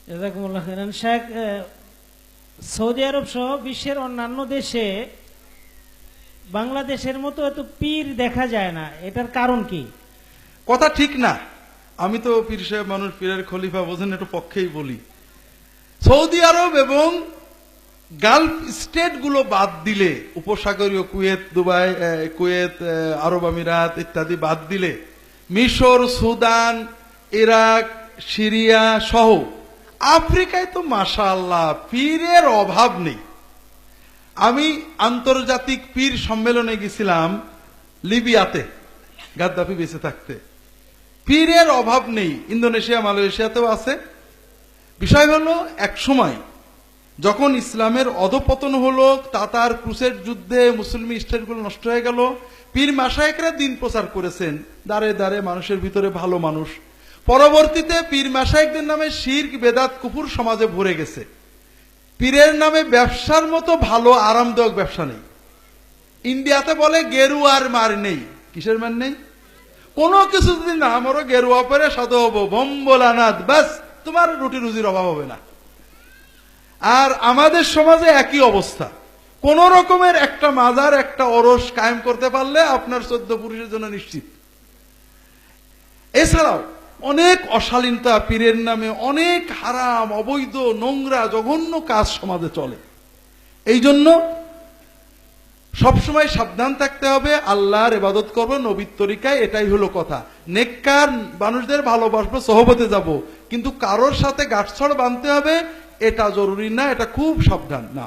জাযাকুমুল্লাহ খাইরান। Sheikh, Saudi আরব সহ বিশ্বের অন্যান্য দেশে বাংলাদেশের মতো এত পীর দেখা যায় না, এটার কারণ কি? কথা ঠিক না। আমি তো পীর সাহেব মানুষ, পীরের খলিফা বোঝেন, একটু পক্ষেই বলি। সৌদি আরব এবং গালফ স্টেট গুলো বাদ দিলে, উপসাগরীয় কুয়েত, দুবাই, কুয়েত, আরব আমিরাত ইত্যাদি বাদ দিলে, মিশর, সুদান, ইরাক, সিরিয়া সহ আফ্রিকায় তো মাশাআল্লাহ পীরের অভাব নেই। আমি আন্তর্জাতিক পীর সম্মেলনে গেছিলাম লিবিয়াতে, গাদ্দাফি বেঁচে থাকতে। পীরের অভাব নেই। ইন্দোনেশিয়া, মালয়েশিয়াতেও আছে। বিষয় হলো, এক সময় যখন ইসলামের অধপতন হলো, তাতার ক্রুসেড যুদ্ধে মুসলিম স্টেটগুলো নষ্ট হয়ে গেল, পীর মাশায়েখরা দিন প্রচার করেছেন, দাঁড়ে দাঁড়ে মানুষের ভিতরে ভালো মানুষ। পরবর্তীতে পীর মাশায়েখদের নামে শিরক, বেদাত, কুফর সমাজে ভরে গেছে। পীরের নামে ব্যবসার মতো ভালো আরামদায়ক ব্যবসা নেই। ইন্ডিয়াতে বলে গেরুয়ার মার নেই। কিসের মার নেই? কোনো কিছু যদি না আমারও গেরুয়া পরে সাধু হবো, ভম্বলানাথ, ব্যাস তোমার রুটি রুজির অভাব হবে না। আর আমাদের সমাজে একই অবস্থা। কোন রকমের একটা মাজার, একটা ওরস কায়েম করতে পারলে আপনার 14 পুরুষের জন্য নিশ্চিত। এছাড়াও অনেক অশালীনতা, পীরের নামে অনেক হারাম, অবৈধ, নোংরা, জঘন্য কাজ সমাজে চলে। এই জন্য সবসময় সাবধান থাকতে হবে। আল্লাহর ইবাদত করবো নবীর তরিকায়, এটাই হলো কথা। নেককার মানুষদের ভালোবাসবো, সহবতে যাব, কিন্তু কারোর সাথে গাঁটছড় বাঁধতে হবে এটা জরুরি না, এটা খুব সাবধান না।